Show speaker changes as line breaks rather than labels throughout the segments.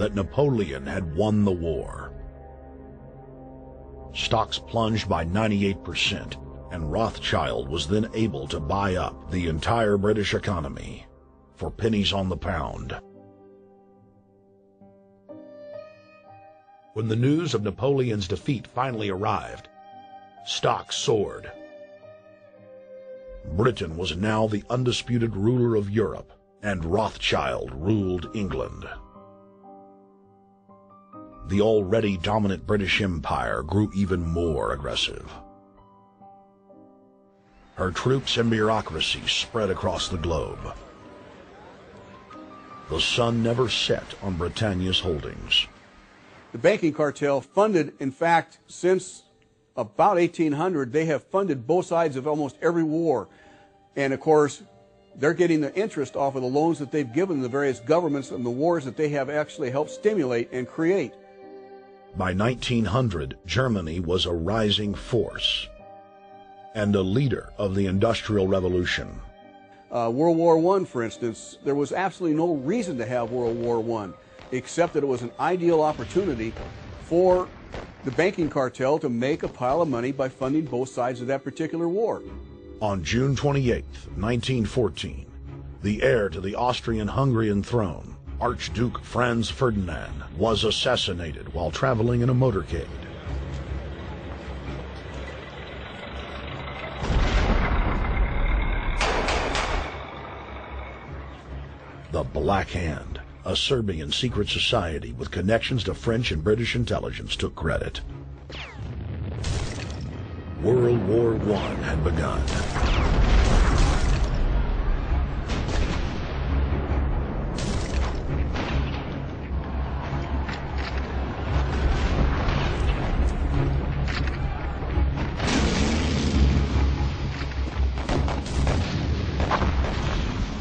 that Napoleon had won the war. Stocks plunged by 98%, and Rothschild was then able to buy up the entire British economy for pennies on the pound. When the news of Napoleon's defeat finally arrived, stocks soared. Britain was now the undisputed ruler of Europe, and Rothschild ruled England. The already dominant British Empire grew even more aggressive. Her troops and bureaucracy spread across the globe. The sun never set on Britannia's holdings.
The banking cartel funded, in fact, since about 1800, they have funded both sides of almost every war. And of course, they're getting the interest off of the loans that they've given the various governments and the wars that they have actually helped stimulate and create.
By 1900, Germany was a rising force and a leader of the Industrial Revolution.
World War I, for instance, there was absolutely no reason to have World War I, except that it was an ideal opportunity for the banking cartel to make a pile of money by funding both sides of that particular war.
On June 28, 1914, the heir to the Austrian-Hungarian throne, Archduke Franz Ferdinand, was assassinated while traveling in a motorcade. The Black Hand, a Serbian secret society with connections to French and British intelligence, took credit. World War I had begun.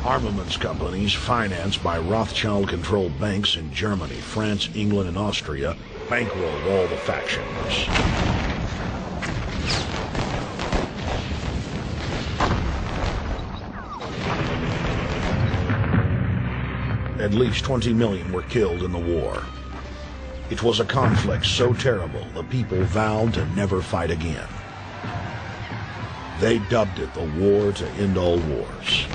Armaments companies financed by Rothschild-controlled banks in Germany, France, England, and Austria bankrolled all the factions. At least 20 million were killed in the war. It was a conflict so terrible the people vowed to never fight again. They dubbed it the war to end all wars.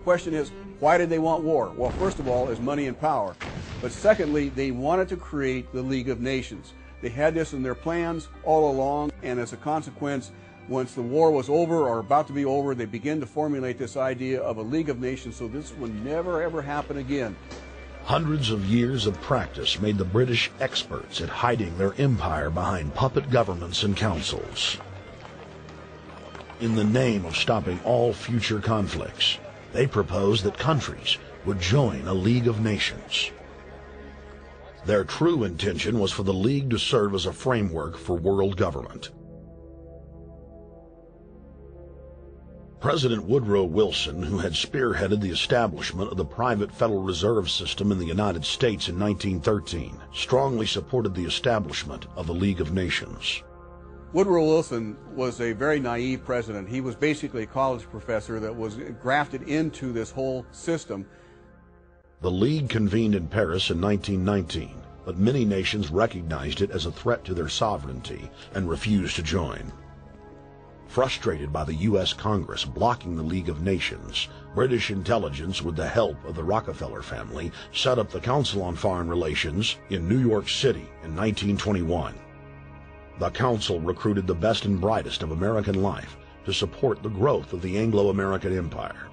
Question is, why did they want war? Well, first of all, is money and power. But secondly, they wanted to create the League of Nations. They had this in their plans all along, and as a consequence, once the war was over or about to be over, they began to formulate this idea of a League of Nations so this would never ever happen again.
Hundreds of years of practice made the British experts at hiding their empire behind puppet governments and councils. In the name of stopping all future conflicts, they proposed that countries would join a League of Nations. Their true intention was for the League to serve as a framework for world government. President Woodrow Wilson, who had spearheaded the establishment of the private Federal Reserve System in the United States in 1913, strongly supported the establishment of the League of Nations.
Woodrow Wilson was a very naive president. He was basically a college professor that was grafted into this whole system.
The League convened in Paris in 1919, but many nations recognized it as a threat to their sovereignty and refused to join. Frustrated by the U.S. Congress blocking the League of Nations, British intelligence, with the help of the Rockefeller family, set up the Council on Foreign Relations in New York City in 1921. The Council recruited the best and brightest of American life to support the growth of the Anglo-American Empire.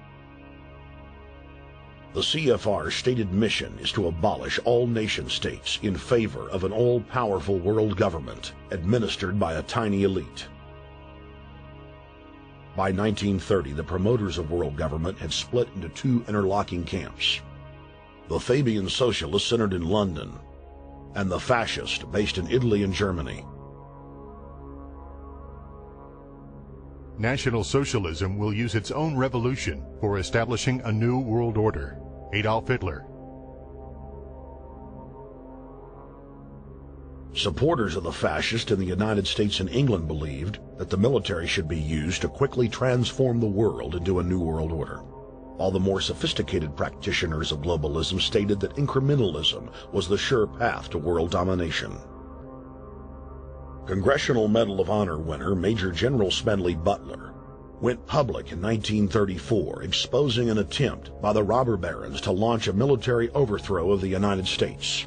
The CFR's stated mission is to abolish all nation-states in favor of an all-powerful world government administered by a tiny elite. By 1930, the promoters of world government had split into two interlocking camps: the Fabian socialists centered in London, and the fascists based in Italy and Germany.
National Socialism will use its own revolution for establishing a new world order. Adolf Hitler.
Supporters of the fascists in the United States and England believed that the military should be used to quickly transform the world into a new world order. while the more sophisticated practitioners of globalism stated that incrementalism was the sure path to world domination. Congressional Medal of Honor winner Major General Smedley Butler went public in 1934, exposing an attempt by the robber barons to launch a military overthrow of the United States.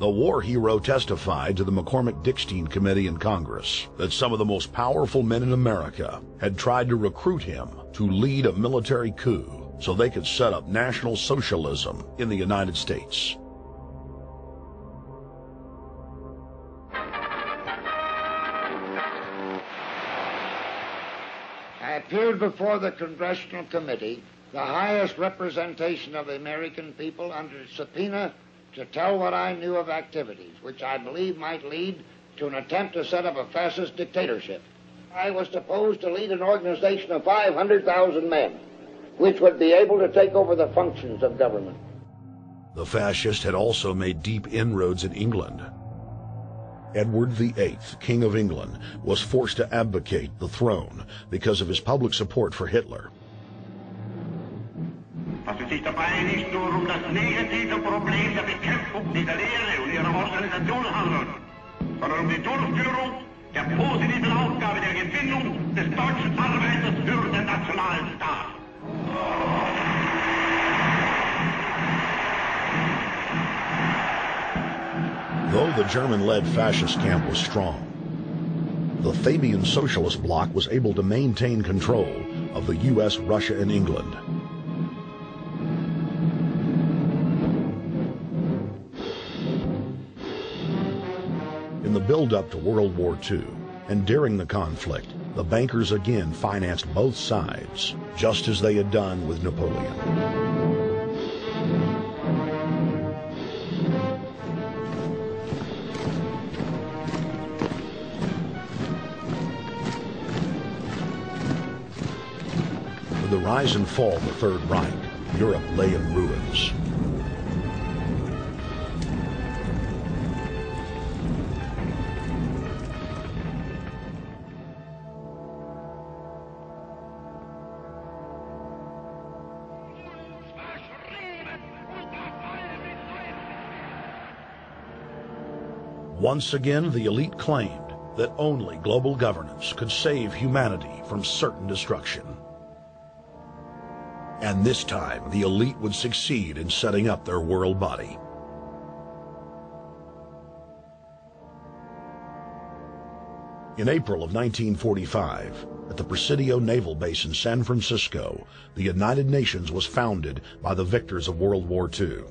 The war hero testified to the McCormick-Dickstein Committee in Congress that some of the most powerful men in America had tried to recruit him to lead a military coup so they could set up National Socialism in the United States.
I appeared before the Congressional Committee, the highest representation of the American people, under subpoena to tell what I knew of activities which I believe might lead to an attempt to set up a fascist dictatorship. I was supposed to lead an organization of 500,000 men, which would be able to take over the functions of government.
The fascist had also made deep inroads in England. Edward VIII, King of England, was forced to abdicate the throne because of his public support for Hitler.
Was es sich dabei nicht nur das negative Problem der Bekämpfung dieser Lehre und ihrer Organisation handelt, sondern die Durchführung der positiven Aufgabe der Gewinnung des deutschen Arbeiters für den Nationalstaat.
Though the German-led fascist camp was strong, the Fabian Socialist bloc was able to maintain control of the U.S., Russia, and England. In the build-up to World War II, and during the conflict, the bankers again financed both sides, just as they had done with Napoleon. With the rise and fall of the Third Reich, Europe lay in ruins. Once again, the elite claimed that only global governance could save humanity from certain destruction. And this time, the elite would succeed in setting up their world body. In April of 1945, at the Presidio Naval Base in San Francisco, the United Nations was founded by the victors of World War II.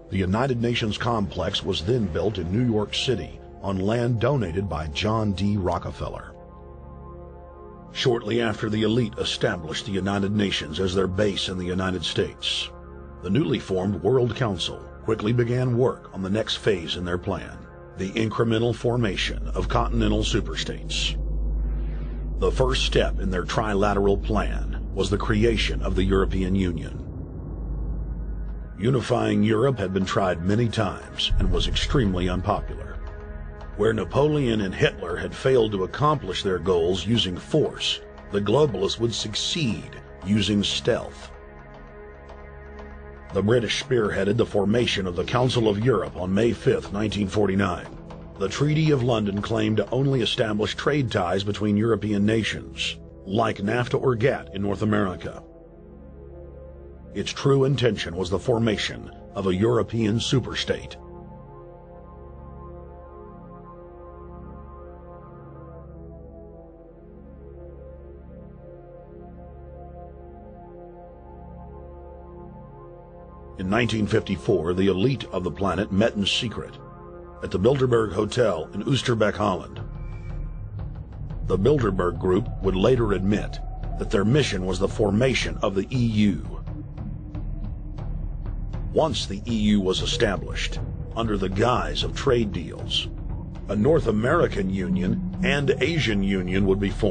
The United Nations complex was then built in New York City on land donated by John D. Rockefeller. Shortly after the elite established the United Nations as their base in the United States, the newly formed World Council quickly began work on the next phase in their plan, the incremental formation of continental superstates. The first step in their trilateral plan was the creation of the European Union. Unifying Europe had been tried many times and was extremely unpopular. Where Napoleon and Hitler had failed to accomplish their goals using force, the globalists would succeed using stealth. The British spearheaded the formation of the Council of Europe on May 5, 1949. The Treaty of London claimed to only establish trade ties between European nations, like NAFTA or GATT in North America. Its true intention was the formation of a European superstate. In 1954, the elite of the planet met in secret at the Bilderberg Hotel in Oosterbeek, Holland. The Bilderberg Group would later admit that their mission was the formation of the EU. Once the EU was established, under the guise of trade deals, a North American Union and Asian Union would be formed.